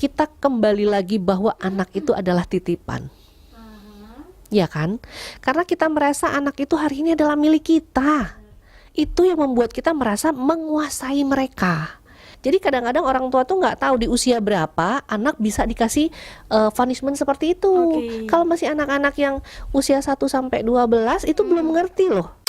kita kembali lagi bahwa anak itu adalah titipan. Ya kan? Karena kita merasa anak itu hari ini adalah milik kita. Itu yang membuat kita merasa menguasai mereka. Jadi kadang-kadang orang tua tuh nggak tahu di usia berapa anak bisa dikasih punishment seperti itu. Kalau masih anak-anak yang usia 1 sampai 12 itu belum ngerti loh.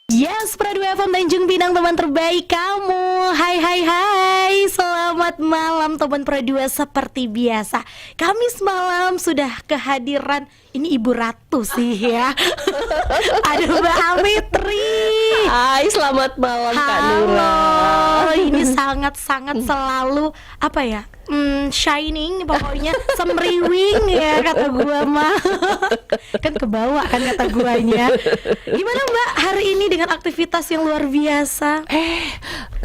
Yes, Pradu FM Tanjung Pinang, teman terbaik kamu. Hai, selamat malam teman Pradua. Seperti biasa, Kamis malam sudah kehadiran. Ini Ibu Ratu sih ya. Aduh, Mbak Amitri. Hai, selamat malam Kak Nura. Ini sangat-sangat selalu apa ya, shining pokoknya, semriwing ya kata gua mah. Kan kebawa kan kata guanya. Gimana Mbak hari ini dengan aktivitas yang luar biasa?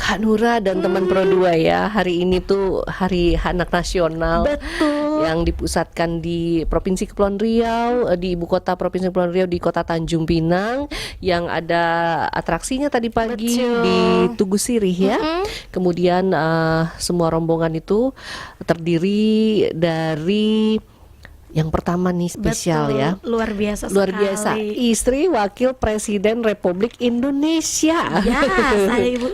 Kak Nura dan teman Pro 2 ya, hari ini tuh Hari Anak Nasional. Betul. Yang dipusatkan di Provinsi Kepulauan Riau, di ibu kota Provinsi Kepulauan Riau, di kota Tanjung Pinang, yang ada atraksinya tadi pagi. Betul. Di Tugu Sirih ya. Kemudian semua rombongan itu terdiri dari yang pertama nih spesial. Betul, ya. Luar biasa sekali. Luar biasa. Istri Wakil Presiden Republik Indonesia. Ya, saya Ibu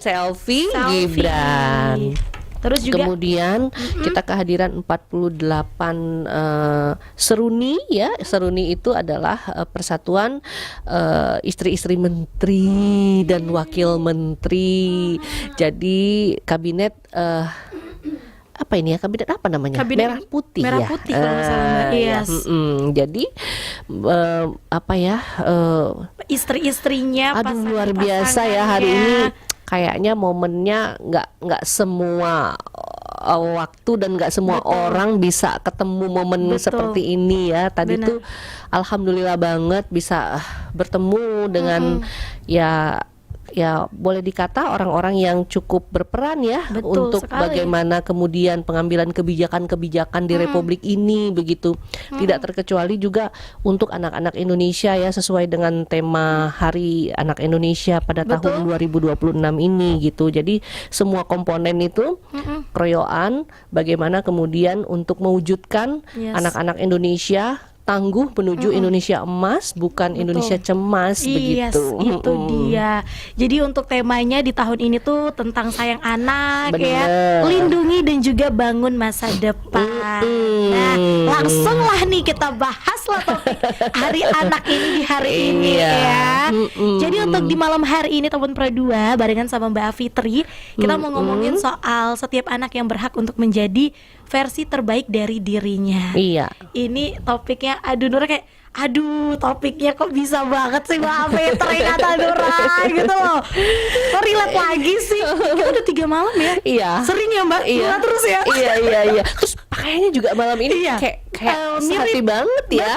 Selfie Gibran. Terus juga kemudian kita kehadiran 48 seruni ya. Seruni itu adalah persatuan istri-istri menteri dan wakil menteri. Jadi kabinet apa ini ya, kabinet apa namanya? Kabinet merah putih merah ya. Putih kalau salah Mbak. Yes. Jadi apa ya? Istri-istrinya. Aduh, luar biasa ya hari ini. Kayaknya momennya nggak semua waktu dan nggak semua orang bisa ketemu momen seperti ini ya. Tadi tuh alhamdulillah banget bisa bertemu dengan ya boleh dikata orang-orang yang cukup berperan ya. Betul untuk sekali. Bagaimana kemudian pengambilan kebijakan-kebijakan di Republik ini begitu. Tidak terkecuali juga untuk anak-anak Indonesia ya, sesuai dengan tema Hari Anak Indonesia pada tahun 2026 ini gitu. Jadi semua komponen itu keroyokan bagaimana kemudian untuk mewujudkan anak-anak Indonesia tangguh menuju Indonesia emas, bukan Indonesia cemas. Begitu. Itu dia. Jadi untuk temanya di tahun ini tuh tentang sayang anak. Bener. Ya, lindungi dan juga bangun masa depan. Nah, langsung lah nih kita bahas lah topik Hari Anak ini di hari ini ya. Jadi untuk di malam hari ini teman Pradua barengan sama Mbak Fitri, kita mau ngomongin soal setiap anak yang berhak untuk menjadi versi terbaik dari dirinya. Iya. Ini topiknya, aduh Nura kayak, aduh topiknya kok bisa banget sih Mbak Fitri kata Nura gitu loh. Kok relate lagi sih? Kita udah 3 malam ya? Iya. Sering ya Mbak? Iya. Terus ya? Iya. Terus pakaiannya juga malam ini kayak sehati banget ya.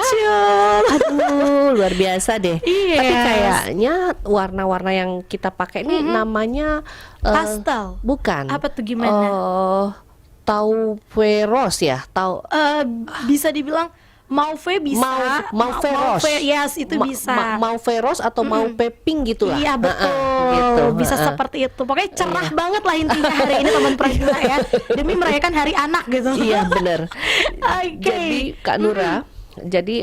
Aduh, luar biasa deh. Tapi kayaknya warna-warna yang kita pakai ini namanya pastel. Bukan. Apa tuh gimana? Taupe Rose ya, bisa dibilang Mauve bisa, Mauve Rose, yes itu bisa. Mauve Rose atau Mauve Pink gitulah. Iya betul, gitu. Bisa seperti itu. Pokoknya cerah banget lah intinya hari ini teman Pradua ya, demi merayakan Hari Anak gitu. Iya benar. Jadi Kak Nura. Jadi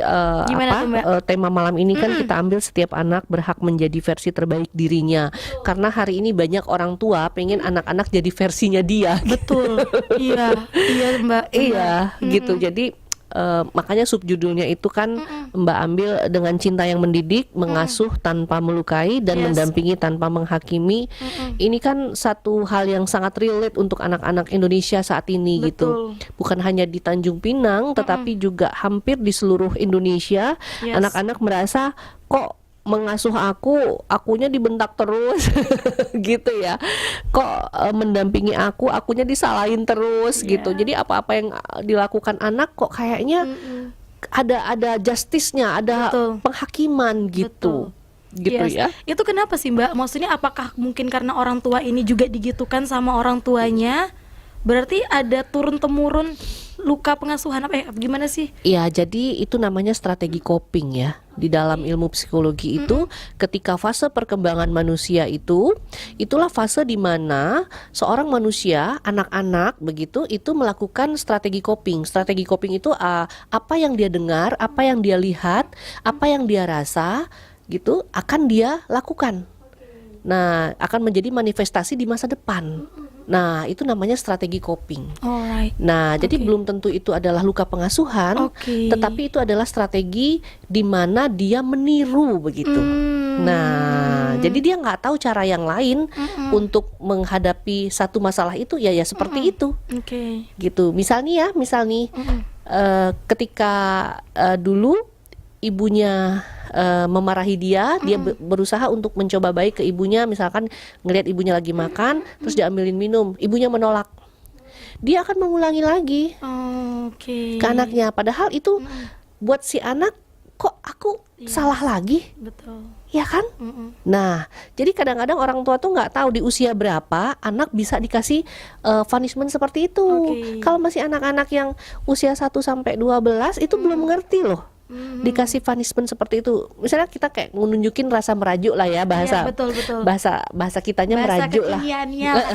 tema malam ini kan kita ambil setiap anak berhak menjadi versi terbaik dirinya. Karena hari ini banyak orang tua pengen anak-anak jadi versinya dia. Betul. Iya Mbak. Iya gitu. Jadi makanya subjudulnya itu kan Mbak ambil dengan cinta yang mendidik, mengasuh tanpa melukai dan mendampingi tanpa menghakimi. Ini kan satu hal yang sangat relate untuk anak-anak Indonesia saat ini. Betul. Gitu. Bukan hanya di Tanjung Pinang tetapi juga hampir di seluruh Indonesia. Anak-anak merasa kok mengasuh akunya dibentak terus gitu ya. Kok mendampingi akunya disalahin terus gitu. Jadi apa-apa yang dilakukan anak kok kayaknya ada justice-nya, ada penghakiman gitu. Gitu ya. Itu kenapa sih Mbak? Maksudnya apakah mungkin karena orang tua ini juga digitukan sama orang tuanya? Berarti ada turun-temurun luka pengasuhan apa gimana sih? Ya, jadi itu namanya strategi coping ya. Di dalam ilmu psikologi itu, ketika fase perkembangan manusia itu, itulah fase di mana seorang manusia, anak-anak begitu, itu melakukan strategi coping. Strategi coping itu apa yang dia dengar, apa yang dia lihat, apa yang dia rasa, gitu, akan dia lakukan. Nah, akan menjadi manifestasi di masa depan. Nah, itu namanya strategi coping. Alright. Nah, jadi belum tentu itu adalah luka pengasuhan, tetapi itu adalah strategi di mana dia meniru begitu. Nah, jadi dia nggak tahu cara yang lain untuk menghadapi satu masalah itu, ya seperti itu. Gitu. Misal nih, ketika dulu ibunya memarahi dia berusaha untuk mencoba baik ke ibunya, misalkan ngelihat ibunya lagi makan, terus diambilin minum, ibunya menolak, dia akan mengulangi lagi ke anaknya, padahal itu buat si anak, kok aku salah lagi, ya kan? Nah, jadi kadang-kadang orang tua tuh nggak tahu di usia berapa anak bisa dikasih punishment seperti itu. Kalau masih anak-anak yang usia 1-12 itu belum ngerti loh. Dikasih punishment seperti itu, misalnya kita kayak menunjukin rasa merajuk lah ya, bahasa bahasa kitanya bahasa merajuk lah,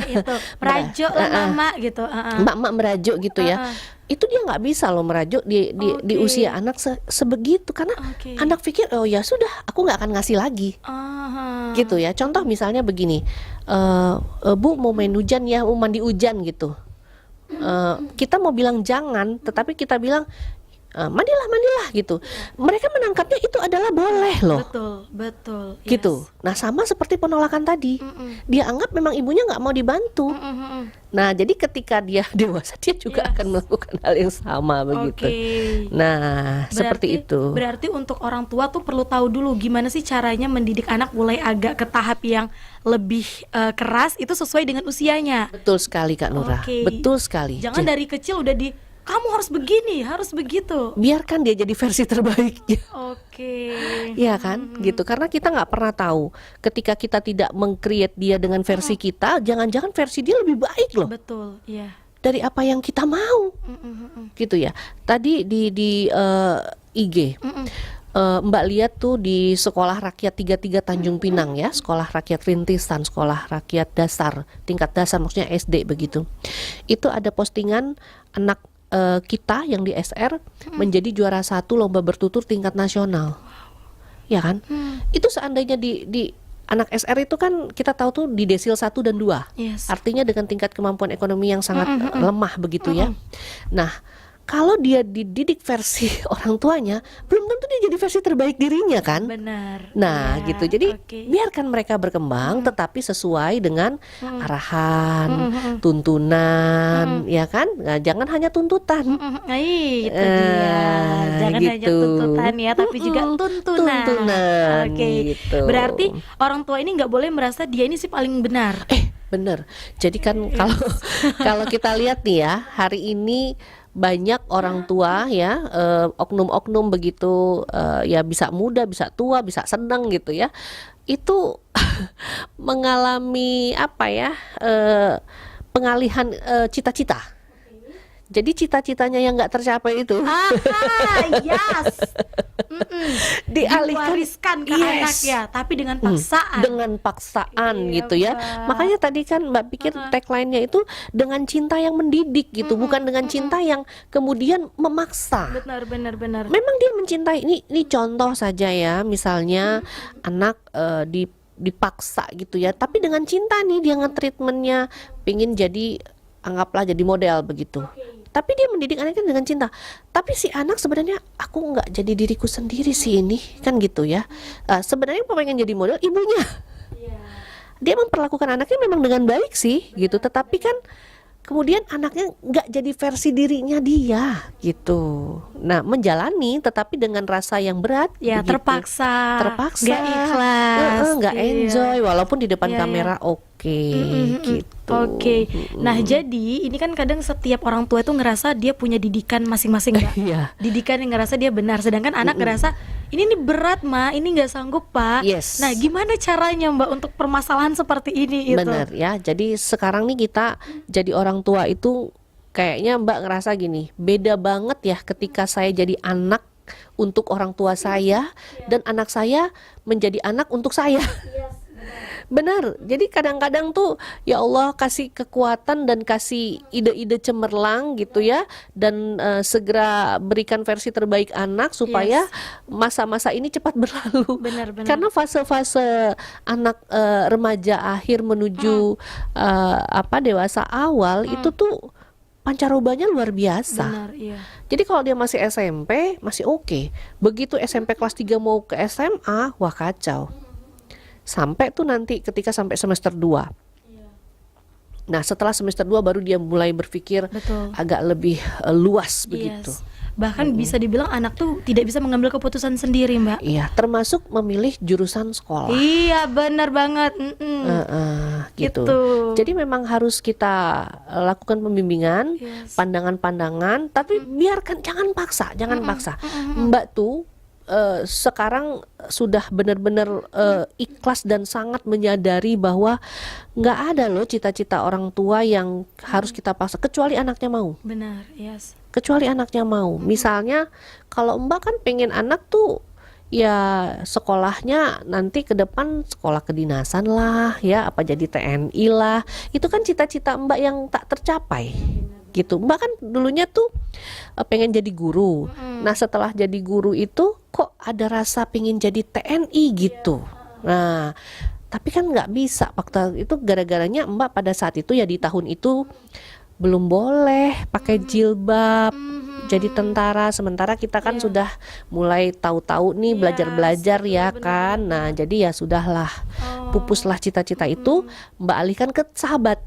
itu merajuk lah mama gitu, mak merajuk gitu ya. Itu dia nggak bisa loh merajuk di usia anak sebegitu, karena anak pikir oh ya sudah, aku nggak akan ngasih lagi, gitu ya. Contoh misalnya begini, Bu mau main hujan ya, mau mandi hujan gitu, kita mau bilang jangan, tetapi kita bilang mandilah gitu. Mereka menangkapnya itu adalah boleh loh. Betul. Gitu. Nah, sama seperti penolakan tadi. Dia anggap memang ibunya nggak mau dibantu. Nah, jadi ketika dia dewasa dia juga akan melakukan hal yang sama begitu. Nah, seperti itu. Berarti untuk orang tua tuh perlu tahu dulu gimana sih caranya mendidik anak mulai agak ke tahap yang lebih keras, itu sesuai dengan usianya. Betul sekali Kak Nurah. Betul sekali. Jangan dari kecil udah kamu harus begini, harus begitu. Biarkan dia jadi versi terbaiknya. Iya kan, gitu. Karena kita nggak pernah tahu. Ketika kita tidak meng-create dia dengan versi kita, jangan-jangan versi dia lebih baik loh. Betul, iya. Dari apa yang kita mau, gitu ya. Tadi di IG, Mbak lihat tuh di Sekolah Rakyat 33 Tanjung Pinang ya, Sekolah Rakyat Rintisan, Sekolah Rakyat Dasar, tingkat dasar maksudnya SD begitu. Itu ada postingan anak kita yang di SR menjadi juara 1 lomba bertutur tingkat nasional, ya kan? Itu seandainya di anak SR itu kan kita tahu tuh di desil 1 dan 2, artinya dengan tingkat kemampuan ekonomi yang sangat lemah begitu ya. Nah, kalau dia dididik versi orang tuanya, belum tentu dia jadi versi terbaik dirinya kan? Benar. Nah, gitu. Jadi biarkan mereka berkembang, tetapi sesuai dengan arahan, tuntunan, ya kan? Nah, jangan hanya tuntutan. Itu dia. Jangan hanya tuntutan ya, tapi juga tuntunan. Gitu. Berarti orang tua ini nggak boleh merasa dia ini sih paling benar. Bener. Jadi kan kalau kita lihat nih ya, hari ini banyak orang tua ya, oknum-oknum begitu, ya bisa muda, bisa tua, bisa senang gitu ya, itu mengalami apa ya, pengalihan cita-cita. Jadi cita-citanya yang nggak tercapai itu diwariskan ke anak ya, tapi dengan paksaan. Dengan paksaan gitu ya. Makanya tadi kan Mbak pikir tagline-nya itu dengan cinta yang mendidik gitu, bukan dengan cinta yang kemudian memaksa. Benar. Memang dia mencintai. Ini contoh saja ya, misalnya anak dipaksa gitu ya, tapi dengan cinta nih dia nge-treatmentnya, pingin jadi, anggaplah jadi model begitu. Tapi dia mendidik anaknya dengan cinta. Tapi si anak sebenarnya, aku nggak jadi diriku sendiri sih ini, kan gitu ya. Sebenarnya pengen jadi model ibunya. Dia memperlakukan anaknya memang dengan baik sih, gitu. Tetapi kan kemudian anaknya nggak jadi versi dirinya dia, gitu. Nah, menjalani tetapi dengan rasa yang berat. Ya, begitu. terpaksa, nggak ikhlas, nggak enjoy, walaupun di depan kamera gitu. Nah, jadi ini kan kadang setiap orang tua itu ngerasa dia punya didikan masing-masing, Mbak. Didikan yang ngerasa dia benar, sedangkan anak ngerasa ini nih berat Ma, ini nggak sanggup Pak. Yes. Nah gimana caranya Mbak untuk permasalahan seperti ini itu? Bener ya. Jadi sekarang nih kita jadi orang tua itu kayaknya Mbak ngerasa gini, beda banget ya ketika saya jadi anak untuk orang tua saya dan anak saya menjadi anak untuk saya. Benar, jadi kadang-kadang tuh ya Allah kasih kekuatan dan kasih ide-ide cemerlang gitu ya. Dan segera berikan versi terbaik anak supaya masa-masa ini cepat berlalu. Benar. Karena fase-fase anak remaja akhir menuju dewasa awal itu tuh pancarobanya luar biasa. Benar, iya. Jadi kalau dia masih SMP masih oke. Begitu SMP kelas 3 mau ke SMA, wah kacau. Sampai tuh nanti ketika sampai semester 2. Nah setelah semester 2 baru dia mulai berpikir Betul. agak lebih luas begitu. Bahkan bisa dibilang anak tuh tidak bisa mengambil keputusan sendiri Mbak. Iya, termasuk memilih jurusan sekolah. Iya benar banget. Gitu. Gitu. Jadi memang harus kita lakukan pembimbingan, pandangan-pandangan, tapi biarkan, jangan paksa. Mbak tuh sekarang sudah benar-benar ikhlas dan sangat menyadari bahwa nggak ada loh cita-cita orang tua yang harus kita paksa kecuali anaknya mau. Benar, Kecuali anaknya mau. Misalnya kalau Mbak kan pengen anak tuh ya sekolahnya nanti ke depan sekolah kedinasan lah ya, apa jadi TNI lah. Itu kan cita-cita Mbak yang tak tercapai. Gitu. Mbak kan dulunya tuh pengen jadi guru. Nah setelah jadi guru itu kok ada rasa pengen jadi TNI gitu. Nah tapi kan nggak bisa waktu itu, gara-garanya Mbak pada saat itu ya di tahun itu belum boleh pakai jilbab jadi tentara, sementara kita kan sudah mulai tahu-tahu nih belajar-belajar ya kan. Nah jadi ya sudahlah, pupuslah cita-cita itu, Mbak alihkan ke sahabat.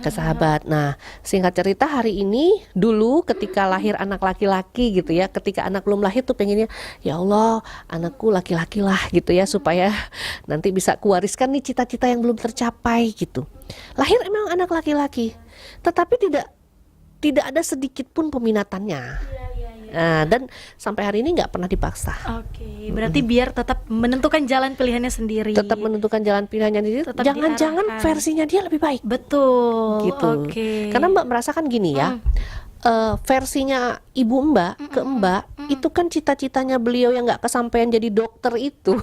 Ke sahabat. Nah singkat cerita hari ini, dulu ketika lahir anak laki-laki gitu ya, ketika anak belum lahir tuh pengennya ya Allah anakku laki-laki lah gitu ya, supaya nanti bisa kuwariskan nih cita-cita yang belum tercapai gitu. Lahir emang anak laki-laki, tetapi tidak ada sedikit pun peminatannya. Nah, dan sampai hari ini nggak pernah dipaksa. Berarti biar tetap menentukan jalan pilihannya sendiri. Tetap menentukan jalan pilihannya sendiri. Jangan-jangan versinya dia lebih baik. Betul. Gitu. Karena Mbak merasakan gini ya. Versinya ibu Mbak ke Mbak itu kan cita-citanya beliau yang nggak kesampaian jadi dokter itu.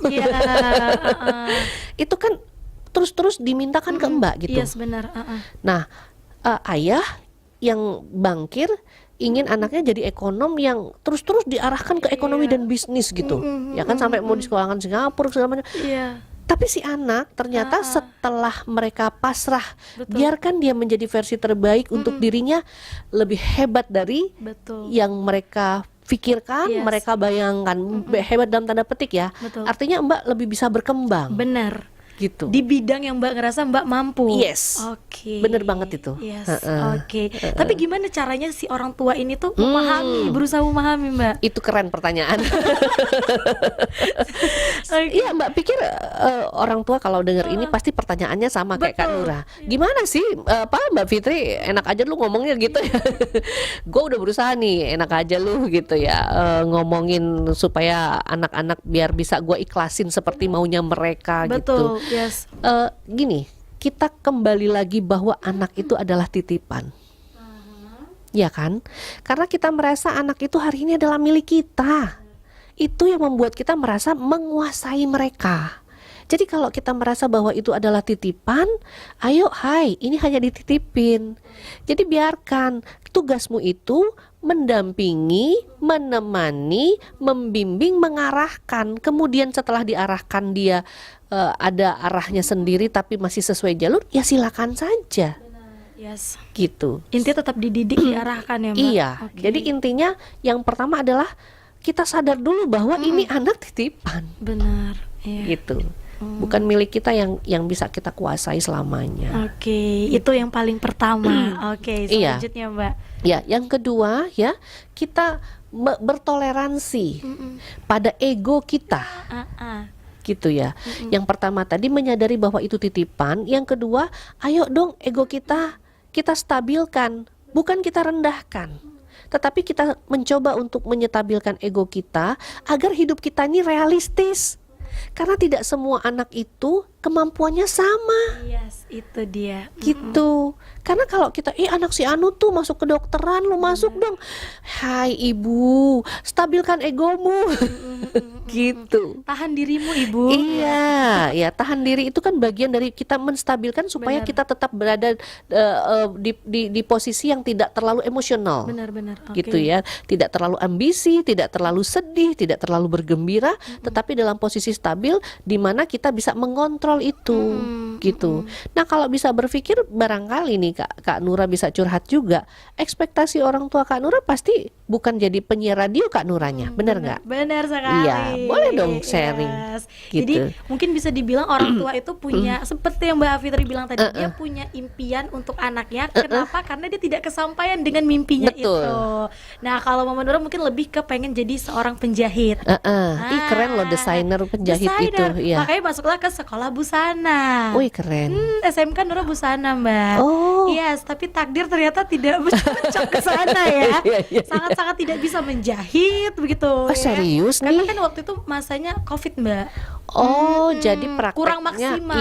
Itu kan terus-terus dimintakan ke Mbak gitu. Benar. Nah, ayah yang bangkir ingin anaknya jadi ekonom yang terus-terus diarahkan ke ekonomi dan bisnis gitu. Ya kan sampai mau disekolahkan Singapura segala macam. Tapi si anak ternyata setelah mereka pasrah, biarkan dia menjadi versi terbaik untuk dirinya, lebih hebat dari yang mereka pikirkan, mereka bayangkan. Hebat dalam tanda petik ya. Artinya Mbak lebih bisa berkembang. Benar. Gitu. Di bidang yang Mbak ngerasa Mbak mampu. Bener banget itu. Tapi gimana caranya si orang tua ini tuh memahami, berusaha memahami Mbak? Itu keren pertanyaan. Iya Mbak pikir orang tua kalau denger ini pasti pertanyaannya sama kayak Kak Nura. Gimana sih Mbak Fitri, enak aja lu ngomongnya gitu ya. Gue udah berusaha nih, enak aja lu gitu ya, ngomongin supaya anak-anak biar bisa gue ikhlasin seperti maunya mereka gitu. Gini, kita kembali lagi bahwa anak itu adalah titipan. Ya kan? Karena kita merasa anak itu hari ini adalah milik kita. Itu yang membuat kita merasa menguasai mereka. Jadi kalau kita merasa bahwa itu adalah titipan, ayo ini hanya dititipin. Jadi biarkan tugasmu itu mendampingi, menemani, membimbing, mengarahkan. Kemudian setelah diarahkan dia ada arahnya sendiri tapi masih sesuai jalur, ya silakan saja. Gitu. Intinya tetap dididik, diarahkan ya Mbak. Iya. Jadi intinya yang pertama adalah kita sadar dulu bahwa ini anak titipan. Benar. Gitu. Bukan milik kita yang bisa kita kuasai selamanya. Itu yang paling pertama. Selanjutnya Mbak. Ya, yang kedua ya, kita bertoleransi pada ego kita. Gitu ya. Yang pertama tadi menyadari bahwa itu titipan. Yang kedua, ayo dong ego kita stabilkan, bukan kita rendahkan. tetapi kita mencoba untuk menyetabilkan ego kita agar hidup kita ini realistis. Karena tidak semua anak itu kemampuannya sama. Yes, itu dia. Gitu. Karena kalau kita, anak si Anu tuh masuk kedokteran, lu masuk dong. Hai ibu, stabilkan egomu. Gitu. Tahan dirimu, Ibu. Iya, ya tahan diri itu kan bagian dari kita menstabilkan supaya Benar. kita tetap berada di posisi yang tidak terlalu emosional. Benar-benar. Gitu ya, tidak terlalu ambisi, tidak terlalu sedih, tidak terlalu bergembira, tetapi dalam posisi stabil di mana kita bisa mengontrol itu, gitu. Nah, kalau bisa berpikir barangkali nih Kak Nura bisa curhat juga. Ekspektasi orang tua Kak Nura pasti bukan jadi penyiar radio Kak Nuranya, benar nggak? Benar sekali. Iya, boleh dong sharing. Yes. Gitu. Jadi mungkin bisa dibilang orang tua itu punya seperti yang Mbak Fitri bilang tadi, dia punya impian untuk anaknya. Kenapa? Karena dia tidak kesampaian dengan mimpinya Betul. itu. Nah, kalau Mama Nura mungkin lebih ke pengen jadi seorang penjahit. Ih keren loh desainer penjahit Desainer. itu, ya. Makanya masuklah ke sekolah busana. Wih keren. SMK Nura busana, Mbak. Oh. Yes, tapi takdir ternyata tidak cocok ke sana ya. Iya. Sangat-sangat tidak bisa menjahit begitu. Oh, serius Karena nih? kan waktu itu masanya COVID, Mbak. Oh, jadi prakteknya Kurang maksimal.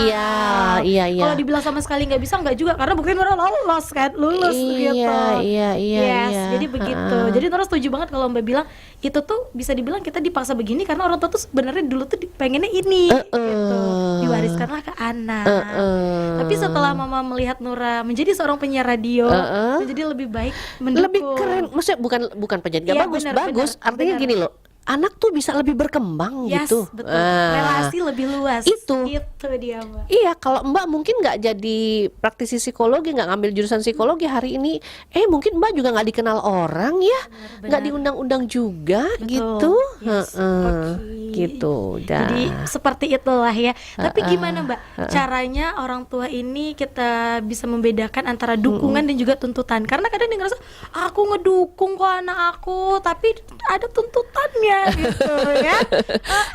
Iya. Kalau dibilang sama sekali nggak bisa, nggak juga, karena buktiin Nura lulus kan, lulus gitu. Iya. Yes, Iya. jadi begitu. Jadi Nura setuju banget kalau Mbak bilang itu tuh bisa dibilang kita dipaksa begini karena orang tua tuh sebenarnya dulu tuh pengennya ini gitu. Diwariskanlah ke anak. Tapi setelah Mama melihat Nura menjadi seorang penyiar radio, menjadi lebih baik, mendukung. Lebih keren, maksudnya bukan penjahit nggak Iya, bagus, benar, bagus. benar, Artinya benar. gini loh, anak tuh bisa lebih berkembang Yes, gitu. betul. Relasi lebih luas. Itu. Itu dia, Mbak. Iya, kalau Mbak mungkin nggak jadi praktisi psikologi, nggak ngambil jurusan psikologi hari ini, mungkin Mbak juga nggak dikenal orang ya, nggak diundang-undang juga, Betul. gitu. Yes. Oke. Gitu. Dah. Jadi seperti itulah ya. Tapi gimana Mbak caranya orang tua ini kita bisa membedakan antara dukungan dan juga tuntutan? Karena kadang dia ngerasa aku ngedukung kok anak aku, tapi ada tuntutannya gitu ya.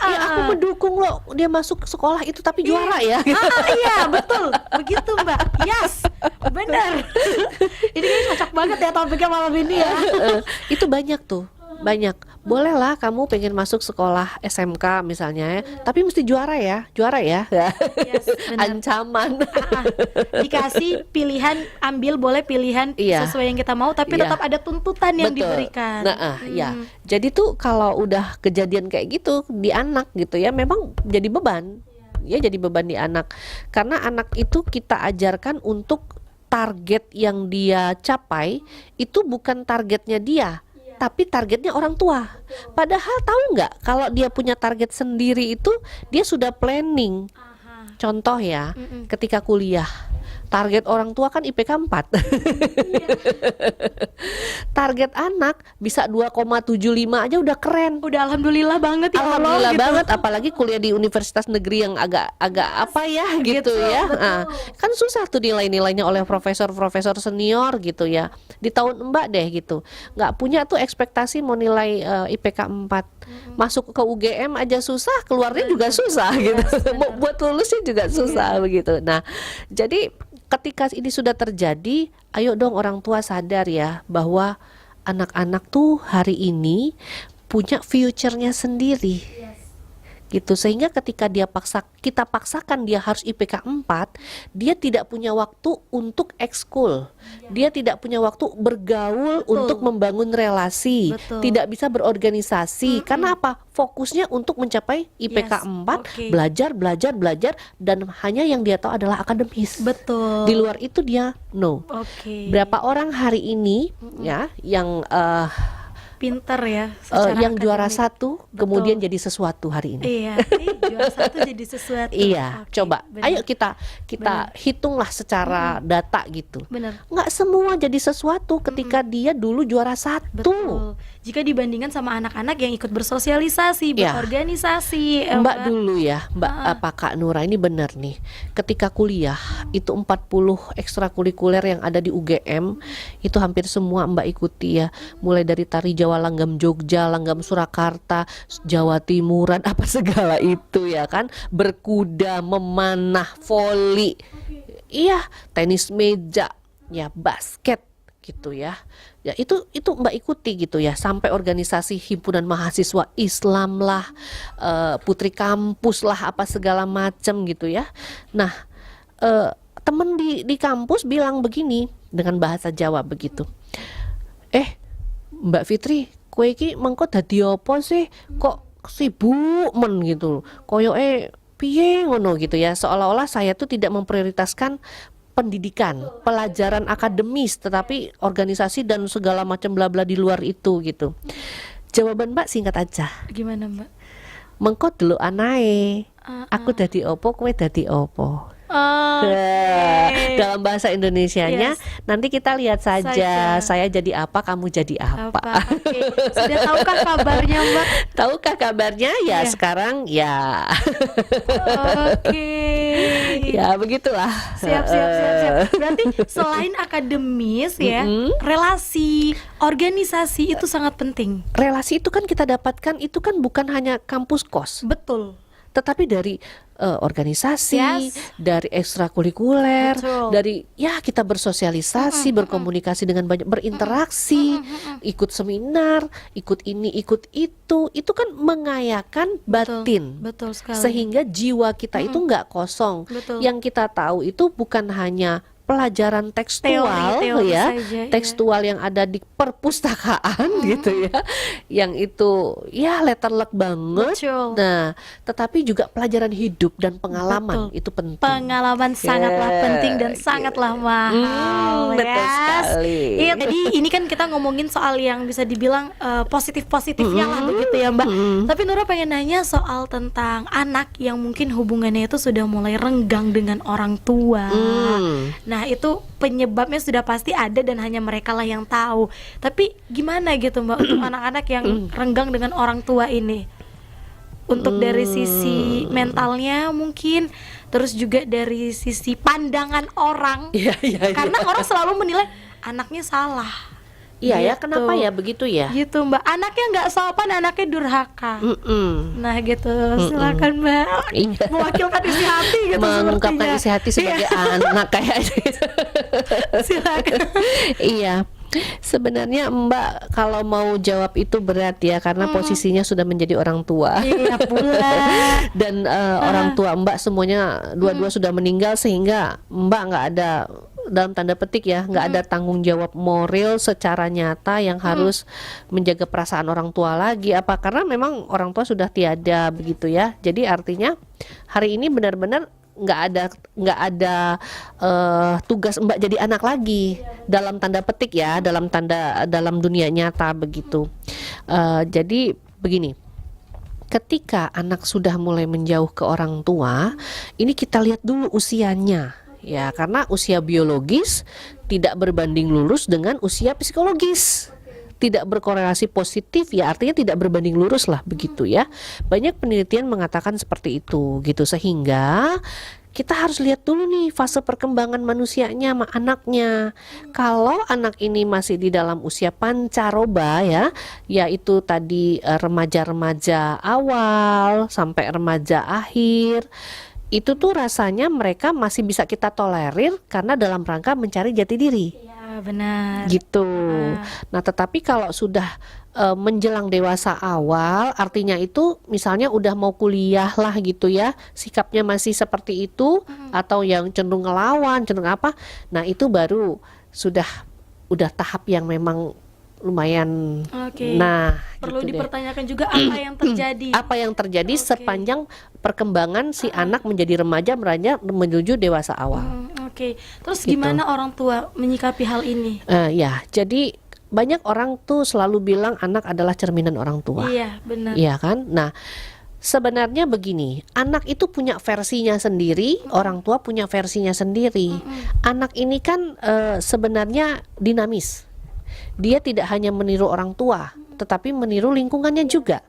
Ya aku mendukung lo dia masuk sekolah itu tapi juara ya. Iya betul, begitu Mbak. Yes, benar. Ini kayaknya cocok banget ya topiknya malam ini ya. Itu banyak tuh. Banyak. Bolehlah kamu pengen masuk sekolah SMK misalnya ya, tapi mesti juara ya. Yes, benar. Ancaman. Dikasih pilihan, ambil boleh pilihan Iya. sesuai yang kita mau, tapi Iya. tetap ada tuntutan yang Betul. diberikan. Nah, ya. Jadi tuh kalau udah kejadian kayak gitu di anak gitu ya, memang jadi beban. Ya jadi beban di anak. Karena anak itu kita ajarkan untuk target yang dia capai itu bukan targetnya dia, tapi targetnya orang tua. Padahal tahu nggak kalau dia punya target sendiri itu dia sudah planning. Contoh ya, ketika kuliah, target orang tua kan IPK 4. Target anak bisa 2,75 aja udah keren. Udah alhamdulillah banget ya Allah, Alhamdulillah gitu. banget, apalagi kuliah di universitas negeri yang agak apa ya gitu ya. betul. Nah, kan susah tuh nilai-nilainya oleh profesor senior gitu ya. Di tahun Mbak deh gitu, nggak punya tuh ekspektasi mau nilai IPK 4. Masuk ke UGM aja susah, keluarnya juga susah gitu. Mau buat lulusnya juga susah begitu. Nah, jadi ketika ini sudah terjadi, ayo dong orang tua sadar ya bahwa anak-anak tuh hari ini punya future-nya sendiri. Gitu, sehingga ketika kita paksakan dia harus IPK 4, dia tidak punya waktu untuk ekskul. Dia tidak punya waktu bergaul untuk membangun relasi, Betul. tidak bisa berorganisasi. Karena apa? Fokusnya untuk mencapai IPK Yes, 4, oke. belajar dan hanya yang dia tahu adalah akademis. Betul. Di luar itu dia no. Oke. Berapa orang hari ini ya yang Pinter ya secara yang juara akademik. satu kemudian jadi sesuatu hari ini. Iya, juara satu jadi sesuatu. Iya, Oke, coba. benar. Ayo kita hitunglah secara data gitu. Benar. Nggak semua jadi sesuatu ketika dia dulu juara satu. Betul. Jika dibandingkan sama anak-anak yang ikut bersosialisasi, Ya. berorganisasi, Mbak dulu ya, Mbak Kak Nura ini benar nih. Ketika kuliah itu 40 ekstrakurikuler yang ada di UGM itu hampir semua Mbak ikuti ya. Mulai dari tari Jawa Langgam Jogja, Langgam Surakarta, Jawa Timuran, apa segala itu ya kan. Berkuda, memanah, voli. Iya, tenis meja, ya basket. gitu ya. Ya itu Mbak ikuti gitu ya, sampai organisasi himpunan mahasiswa Islam lah, putri kampus lah, apa segala macam gitu ya. Nah, temen di kampus bilang begini dengan bahasa Jawa begitu. Mbak Fitri, kowe iki mengko dadi apa sih? Kok sibuk men gitu. Koyoke piye ngono gitu ya. Seolah-olah saya tuh tidak memprioritaskan pendidikan, pelajaran akademis, tetapi organisasi dan segala macam bla bla di luar itu gitu. Jawaban Mbak singkat aja. Gimana Mbak? Mengko delok anae. Aku dadi opo, kowe dadi opo. Dalam bahasa Indonesianya, nanti kita lihat saja. Saya jadi apa, kamu jadi apa. Oke. Sudah tahukah kabarnya Mbak? Tahukah kabarnya? Ya sekarang ya. Oke. Ya begitulah. Siap. Berarti selain akademis ya, relasi, organisasi itu sangat penting. Relasi itu kan kita dapatkan, itu kan bukan hanya kampus kos, Betul. tetapi dari organisasi, Yes. dari ekstrakurikuler, Betul. dari ya kita bersosialisasi, berkomunikasi dengan banyak, berinteraksi, ikut seminar, ikut ini, ikut itu kan mengayakan batin. Betul sekali. Sehingga jiwa kita itu nggak kosong. Betul. Yang kita tahu itu bukan hanya pelajaran tekstual Teori ya, saja, tekstual yang ada di perpustakaan gitu ya, yang itu ya letterlek banget. Betul. Nah, tetapi juga pelajaran hidup dan pengalaman Betul. itu penting. Pengalaman sangatlah penting dan sangatlah mahal. Betul sekali. Iya, jadi ini kan kita ngomongin soal yang bisa dibilang positif-positifnya lah begitu ya Mbak. Tapi Nura pengen nanya soal tentang anak yang mungkin hubungannya itu sudah mulai renggang dengan orang tua. Nah itu penyebabnya sudah pasti ada dan hanya mereka lah yang tahu. Tapi gimana gitu Mbak untuk anak-anak yang renggang dengan orang tua ini? Untuk dari sisi mentalnya mungkin, terus juga dari sisi pandangan orang. Iya. Karena orang selalu menilai anaknya salah. Iya ya, Gitu. kenapa ya begitu ya? Gitu Mbak, anaknya nggak sopan, anaknya durhaka. Nah gitu, silakan Mbak. Iya. Mewakilkan isi hati gitu Mengungkapkan sepertinya. isi hati sebagai anak kayak Silakan. Iya. Sebenarnya Mbak kalau mau jawab itu berat ya, karena posisinya sudah menjadi orang tua. Iya pula. Dan orang tua Mbak semuanya dua-dua sudah meninggal, sehingga Mbak nggak ada, dalam tanda petik ya, nggak ada tanggung jawab moral secara nyata yang harus menjaga perasaan orang tua lagi. Apa karena memang orang tua sudah tiada begitu ya? Jadi artinya hari ini benar-benar nggak ada tugas Mbak jadi anak lagi, dalam tanda petik ya, dalam dunia nyata begitu. Jadi begini. Ketika anak sudah mulai menjauh ke orang tua, ini kita lihat dulu usianya. Ya, karena usia biologis tidak berbanding lurus dengan usia psikologis. Tidak berkorelasi positif ya, artinya tidak berbanding lurus lah begitu ya. Banyak penelitian mengatakan seperti itu gitu, sehingga kita harus lihat dulu nih fase perkembangan manusianya sama anaknya. Kalau anak ini masih di dalam usia pancaroba ya, yaitu tadi remaja-remaja awal sampai remaja akhir, itu tuh rasanya mereka masih bisa kita tolerir karena dalam rangka mencari jati diri. Ya benar. Gitu. Nah, tetapi kalau sudah menjelang dewasa awal, artinya itu misalnya udah mau kuliah lah gitu ya, sikapnya masih seperti itu, atau yang cenderung ngelawan, cenderung apa, nah itu baru udah tahap yang memang lumayan. Oke. Nah, Perlu gitu deh. dipertanyakan juga apa yang terjadi. Apa yang terjadi sepanjang perkembangan si anak menjadi remaja menuju dewasa awal. Oke. Terus Gitu. gimana orang tua menyikapi hal ini? Ya, jadi banyak orang tuh selalu bilang anak adalah cerminan orang tua. Iya, benar. Iya kan? Nah, sebenarnya begini, anak itu punya versinya sendiri, orang tua punya versinya sendiri. Anak ini kan sebenarnya dinamis. Dia tidak hanya meniru orang tua, tetapi meniru lingkungannya juga.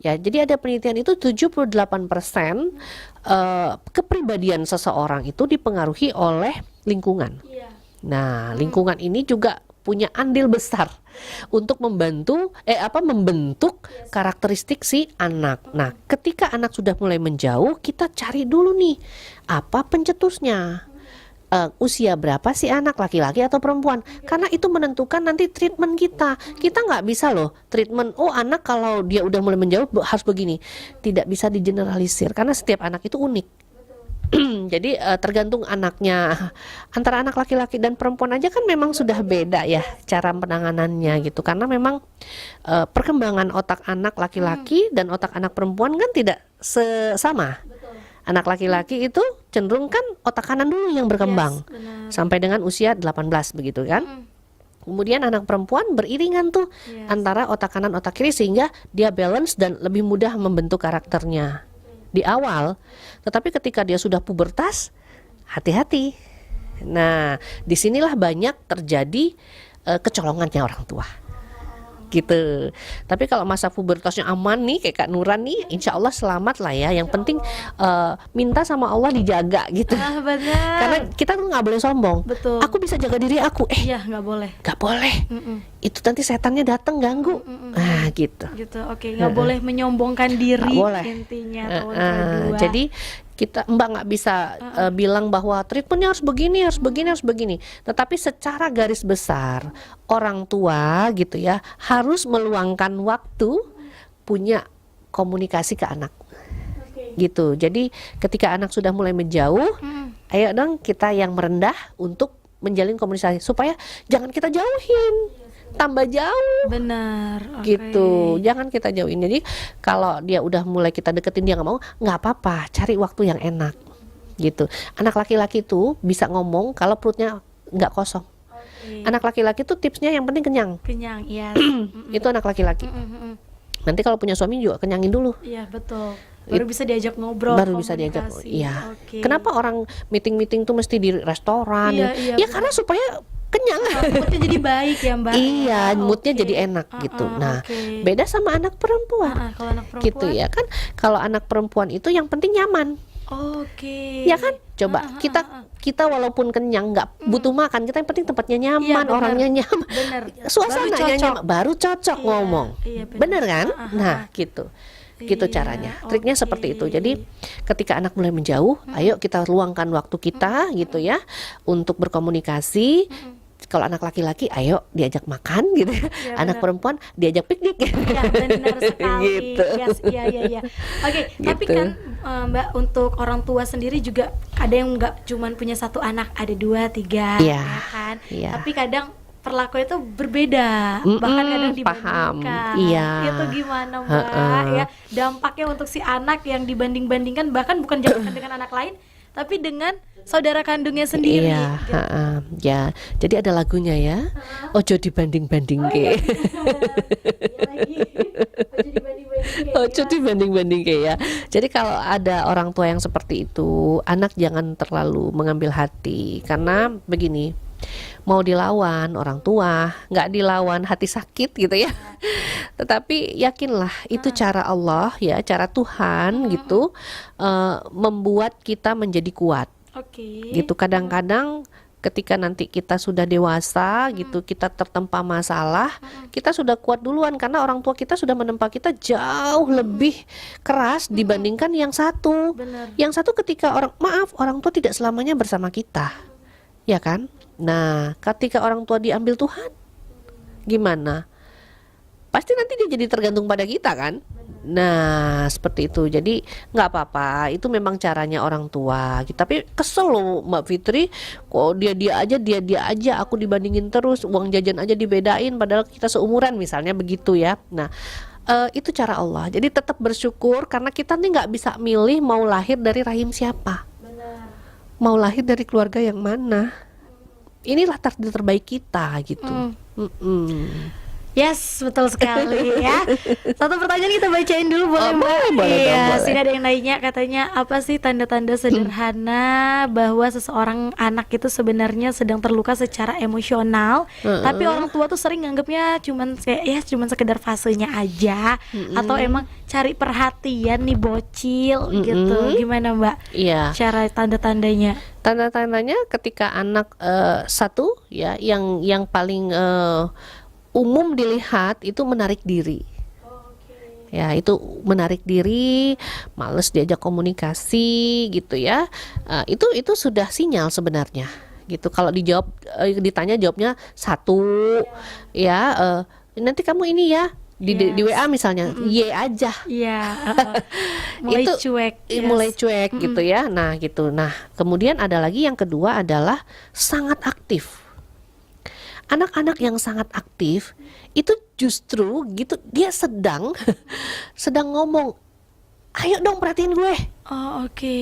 Ya, jadi ada penelitian itu 78% kepribadian seseorang itu dipengaruhi oleh lingkungan. Iya. Nah, lingkungan ini juga punya andil besar untuk membentuk karakteristik si anak. Nah, ketika anak sudah mulai menjauh, kita cari dulu nih apa pencetusnya. usia berapa sih anak, laki-laki atau perempuan, karena itu menentukan nanti treatment kita. Kita nggak bisa loh treatment, oh anak kalau dia udah mulai menjauh harus begini, tidak bisa digeneralisir karena setiap anak itu unik. Jadi tergantung anaknya. Antara anak laki-laki dan perempuan aja kan memang sudah beda ya cara penanganannya gitu, karena memang perkembangan otak anak laki-laki dan otak anak perempuan kan tidak sama. Anak laki-laki itu cenderung kan otak kanan dulu yang berkembang, benar. sampai dengan usia 18 begitu kan. Kemudian anak perempuan beriringan tuh antara otak kanan otak kiri, sehingga dia balance dan lebih mudah membentuk karakternya di awal. Tetapi ketika dia sudah pubertas, hati-hati. Nah, disinilah banyak terjadi kecolongannya orang tua gitu. Tapi kalau masa pubertasnya aman nih kayak Kak Nuran nih, insya Allah selamat lah ya. Yang penting minta sama Allah dijaga gitu. Benar. Karena kita tuh nggak boleh sombong. Betul. Aku bisa jaga diri aku. Iya, nggak boleh. Nggak boleh. Itu nanti setannya datang ganggu. Ah gitu. Gitu. Oke, nggak boleh menyombongkan diri. Nggak boleh. Intinya tahun kedua. Jadi Mbak nggak bisa bilang bahwa treatmentnya harus begini, harus begini, harus begini. Tetapi secara garis besar orang tua gitu ya harus meluangkan waktu punya komunikasi ke anak. Gitu. Jadi ketika anak sudah mulai menjauh, ayo dong kita yang merendah untuk menjalin komunikasi supaya jangan kita jauhin. Tambah jauh. Benar. Gitu, jangan kita jauhin. Jadi kalau dia udah mulai kita deketin dia nggak mau, nggak apa-apa, cari waktu yang enak gitu. Anak laki-laki tuh bisa ngomong kalau perutnya nggak kosong. Anak laki-laki tuh tipsnya yang penting kenyang. Kenyang, iya. Itu anak laki-laki. Nanti kalau punya suami juga kenyangin dulu. Iya, betul. Baru bisa diajak ngobrol. Baru bisa diajak. Iya. Kenapa orang meeting tuh mesti di restoran? Iya, ya karena supaya kenyang. Moodnya jadi baik ya Mbak. Iya, moodnya jadi enak gitu. Nah, beda sama anak perempuan. Kalau anak perempuan Gitu ya kan. Kalau anak perempuan itu yang penting nyaman. Oke. Ya kan? Coba kita walaupun kenyang nggak butuh makan, kita yang penting tempatnya nyaman, orangnya nyaman. Bener. Suasananya nyaman, baru cocok ngomong. Iya, bener kan? Nah, gitu. Gitu caranya. Triknya seperti itu. Jadi ketika anak mulai menjauh, ayo kita luangkan waktu kita gitu ya untuk berkomunikasi. Kalau anak laki-laki ayo diajak makan gitu. Ya, anak perempuan diajak piknik. Ya benar sekali. Gitu. Yes, iya. Oke, Gitu. tapi kan Mbak, untuk orang tua sendiri juga ada yang nggak cuman punya satu anak, ada 2, 3 Iya, ya kan. iya. Tapi kadang perlakuan itu berbeda, bahkan kadang dibandingkan. Paham. Iya. Itu gimana Mbak ya? Dampaknya untuk si anak yang dibanding-bandingkan, bahkan bukan jadikan dengan anak lain, tapi dengan saudara kandungnya sendiri. Iya, gitu. ya. Jadi ada lagunya ya. Ojo dibanding-banding ke. Ojo dibanding-banding ke ya. Jadi kalau ada orang tua yang seperti itu, anak jangan terlalu mengambil hati, karena begini. Mau dilawan orang tua, nggak dilawan hati sakit gitu ya. Tetapi yakinlah itu cara Allah ya, cara Tuhan gitu, membuat kita menjadi kuat. Oke. Gitu. Kadang-kadang ketika nanti kita sudah dewasa gitu, kita tertempa masalah, kita sudah kuat duluan karena orang tua kita sudah menempa kita jauh lebih keras dibandingkan yang satu. Benar. Yang satu ketika orang tua tidak selamanya bersama kita, ya kan? Nah, ketika orang tua diambil Tuhan, gimana? Pasti nanti dia jadi tergantung pada kita kan? Nah, seperti itu. Jadi nggak apa-apa. Itu memang caranya orang tua. Tapi kesel loh Mbak Fitri. Kok dia aja. Aku dibandingin terus. Uang jajan aja dibedain. Padahal kita seumuran misalnya begitu ya. Nah, itu cara Allah. Jadi tetap bersyukur karena kita nih nggak bisa milih mau lahir dari rahim siapa. Mau lahir dari keluarga yang mana. Inilah takdir terbaik kita gitu. Yes, betul sekali ya. Satu pertanyaan kita bacain dulu boleh Mbak? Boleh. Sini ada yang nanya, katanya apa sih tanda-tanda sederhana bahwa seseorang anak itu sebenarnya sedang terluka secara emosional, tapi orang tua tuh sering nganggapnya cuman sekedar fasenya aja, atau emang cari perhatian nih bocil gitu. Gimana Mbak? Iya. Cara tanda-tandanya? Tanda-tandanya ketika anak satu ya yang paling umum dilihat itu menarik diri. Ya, itu menarik diri, males diajak komunikasi gitu ya. Itu sudah sinyal sebenarnya gitu. Kalau dijawab ditanya jawabnya satu ya, nanti kamu ini ya di WA misalnya Y aja. Iya, mulai Itu cuek. mulai cuek gitu ya. Nah, gitu. Nah, kemudian ada lagi yang kedua adalah sangat aktif. Anak-anak yang sangat aktif itu justru gitu dia sedang ngomong, ayo dong perhatiin gue. Oh, oke.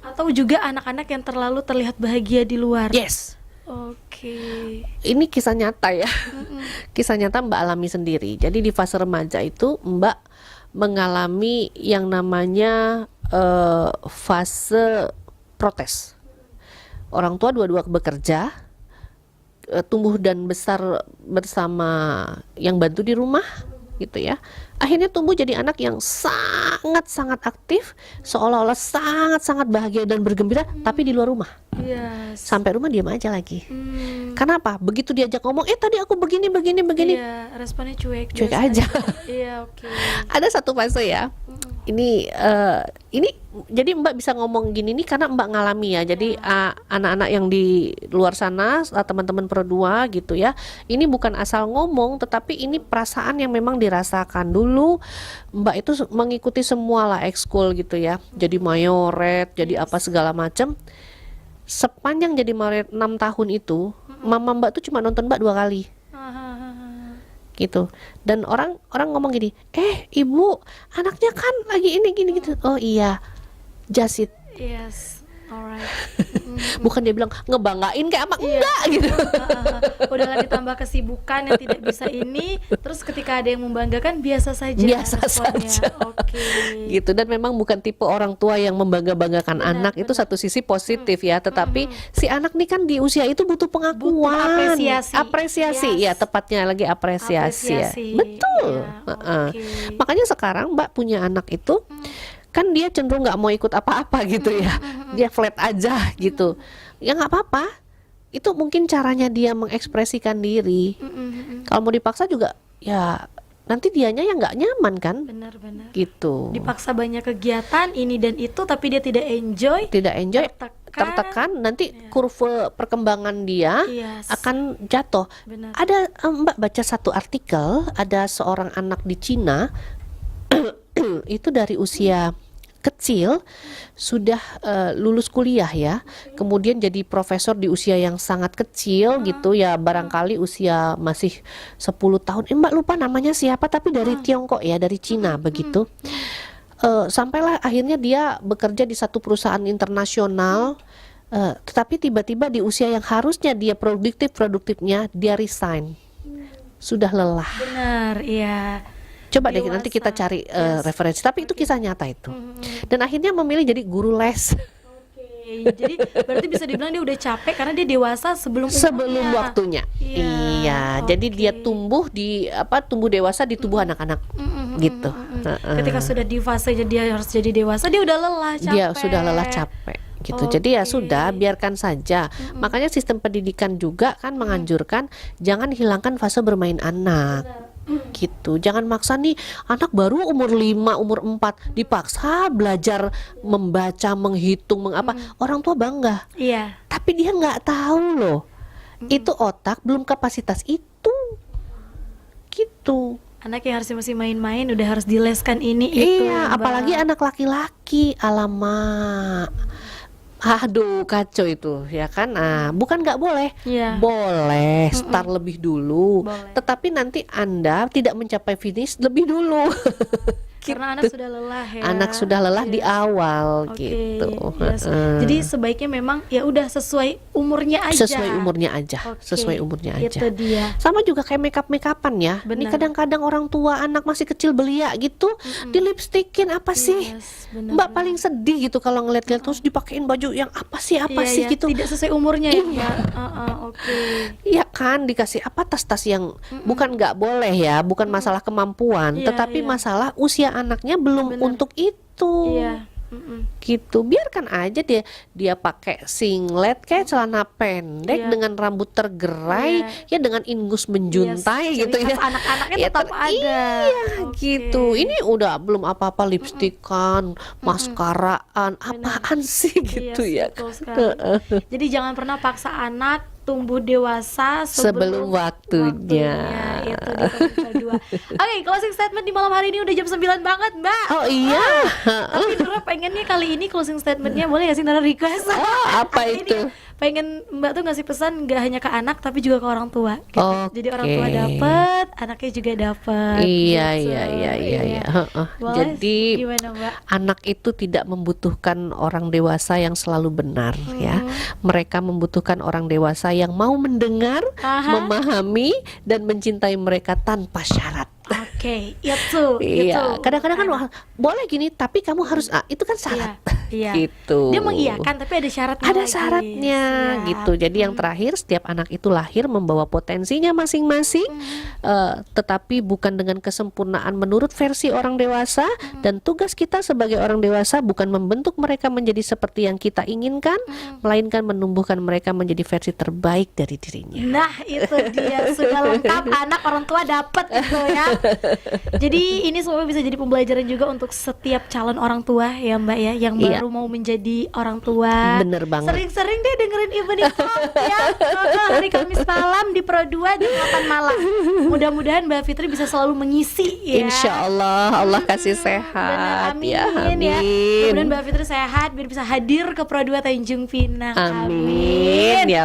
Atau juga anak-anak yang terlalu terlihat bahagia di luar. Yes. Oke. Ini kisah nyata ya. Kisah nyata Mbak alami sendiri. Jadi di fase remaja itu Mbak mengalami yang namanya fase protes. Orang tua dua-dua bekerja, tumbuh dan besar bersama yang bantu di rumah gitu ya. Akhirnya tumbuh jadi anak yang sangat-sangat aktif, seolah-olah sangat-sangat bahagia dan bergembira, tapi di luar rumah. Yes. Sampai rumah diam aja lagi. Kenapa? Begitu diajak ngomong, tadi aku begini. Iya, responnya cuek. Cuek biasa aja. Iya, oke. Ada satu fase ya. Ini jadi Mbak bisa ngomong gini nih karena Mbak ngalami ya. Jadi anak-anak yang di luar sana, teman-teman Pro2 gitu ya. Ini bukan asal ngomong, tetapi ini perasaan yang memang dirasakan dulu. Mbak itu mengikuti semua lah ekskul gitu ya. Jadi mayoret, jadi apa segala macam. Sepanjang jadi mayoret 6 tahun itu, mama Mbak tuh cuma nonton Mbak 2 kali. Gitu. Dan orang ngomong gini, ibu anaknya kan lagi ini gini gitu. Oh iya, just it. Yes, alright. Bukan dia bilang ngebanggain kayak apa, enggak gitu. Udahlah ditambah kesibukan yang tidak bisa ini, terus ketika ada yang membanggakan biasa saja. Biasa responnya. saja. Oke. Gitu. Dan memang bukan tipe orang tua yang membangga-banggakan anak. Itu satu sisi positif ya. Tetapi si anak nih kan di usia itu butuh pengakuan, apresiasi. Ya, tepatnya lagi apresiasi. Ya. Betul. Iya, oke. Makanya sekarang Mbak punya anak itu kan dia cenderung nggak mau ikut apa-apa gitu ya. Dia flat aja gitu. Ya nggak apa-apa. Itu mungkin caranya dia mengekspresikan diri. Kalau mau dipaksa juga ya nanti dianya yang nggak nyaman kan. Benar-benar. Gitu. Dipaksa banyak kegiatan ini dan itu, tapi dia tidak enjoy. Tertekan, nanti kurva perkembangan dia Yes. akan jatuh. Benar. Ada Mbak baca satu artikel, ada seorang anak di Cina itu dari usia kecil sudah lulus kuliah ya, kemudian jadi profesor di usia yang sangat kecil gitu ya, barangkali usia masih 10 tahun. Mbak lupa namanya siapa, tapi dari Tiongkok ya, dari Cina begitu. Sampailah akhirnya dia bekerja di satu perusahaan internasional, tetapi tiba-tiba di usia yang harusnya dia produktifnya dia resign. Sudah lelah. Benar, iya. Coba deh Dewasa. nanti kita cari referensi, tapi itu kisah nyata itu. Dan akhirnya memilih jadi guru les. Jadi berarti bisa dibilang dia udah capek karena dia dewasa sebelum umurnya. Waktunya. Iya, jadi dia tumbuh dewasa di tubuh anak-anak gitu. Ketika sudah di fase dia harus jadi dewasa, dia udah lelah, capek. Dia sudah lelah, capek gitu. Jadi ya sudah, biarkan saja. Makanya sistem pendidikan juga kan menganjurkan jangan hilangkan fase bermain anak. Gitu. Jangan maksa nih anak baru umur 5, umur 4 dipaksa belajar membaca, menghitung, mengapa. Orang tua bangga. Iya. Tapi dia nggak tahu loh. Itu otak belum kapasitas itu. Gitu. Anak yang harusnya masih main-main udah harus dileskan ini itu. Iya, Mbak. apalagi anak laki-laki. Alamak. Aduh, kacau itu ya kan. Bukan nggak boleh, Iya. boleh start lebih dulu. Boleh. Tetapi nanti Anda tidak mencapai finish lebih dulu. Karena anak sudah lelah ya. Anak sudah lelah di awal Oke, gitu. yes. Jadi sebaiknya memang ya udah sesuai umurnya aja. Sesuai umurnya aja, Oke, sesuai umurnya aja. Itu dia. Sama juga kayak makeup-makeupan ya. Ini Benar. kadang-kadang orang tua anak masih kecil belia gitu, di lipstikin apa sih? Yes, benar, Mbak paling sedih gitu kalau ngeliat-ngeliat terus dipakein baju yang apa sih Iya, gitu. Tidak sesuai umurnya ya. Iya. Oke. Iya kan, dikasih apa tas-tas yang bukan nggak boleh ya, bukan masalah kemampuan, Iya, tetapi iya. masalah usia anaknya belum Benar. untuk itu. Iya. gitu. Biarkan aja dia pakai singlet kayak celana pendek Iya. dengan rambut tergerai, ya dengan ingus menjuntai Yes, gitu ciri ya. khas anak-anaknya Ya, tetap ada. Iya Oke. gitu. Ini udah belum apa-apa lipstikan, maskaraan, apaan sih gitu Yes, ya. betul sekali. Jadi jangan pernah paksa anak tumbuh dewasa Sebelum waktunya. Itu di tahun kedua. Oke, closing statement di malam hari ini udah jam 9 banget, Mbak. Oh iya. Tapi Nora pengennya kali ini closing statementnya boleh gak sih Nora request? Apa Hari ini itu? pengen Mbak tuh ngasih pesan gak hanya ke anak tapi juga ke orang tua gitu. Jadi orang tua Oke. dapet, anaknya juga dapet. Iya, gitu. iya. Heeh. Boleh? Jadi Gimana, Mbak? anak itu tidak membutuhkan orang dewasa yang selalu benar ya. Mereka membutuhkan orang dewasa yang mau mendengar, Aha. memahami dan mencintai mereka tanpa syarat. Oke, itu. Iya, kadang-kadang kan wah, boleh gini tapi kamu harus itu kan syarat. Iya. Gitu. Dia mengiyakan tapi ada syaratnya Ada lagi. syaratnya Siap. gitu. Jadi yang terakhir setiap anak itu lahir membawa potensinya masing-masing, tetapi bukan dengan kesempurnaan menurut versi orang dewasa. Dan tugas kita sebagai orang dewasa bukan membentuk mereka menjadi seperti yang kita inginkan, melainkan menumbuhkan mereka menjadi versi terbaik dari dirinya. Nah, itu dia sudah lengkap, anak orang tua dapat gitu ya. Jadi ini semua bisa jadi pembelajaran juga untuk setiap calon orang tua ya Mbak ya, yang Iya. baru mau menjadi orang tua. Bener banget. Sering-sering deh dengerin Evening Talk ya. Hari Kamis malam di Pro 2 jam 8 malam. Mudah-mudahan Mbak Fitri bisa selalu mengisi ya. Insya Allah, Allah kasih Bener, sehat amin ya, ya. amin. Mudah-mudahan Mbak Fitri sehat biar bisa hadir ke Pro 2 Tanjung Pinang. Amin ya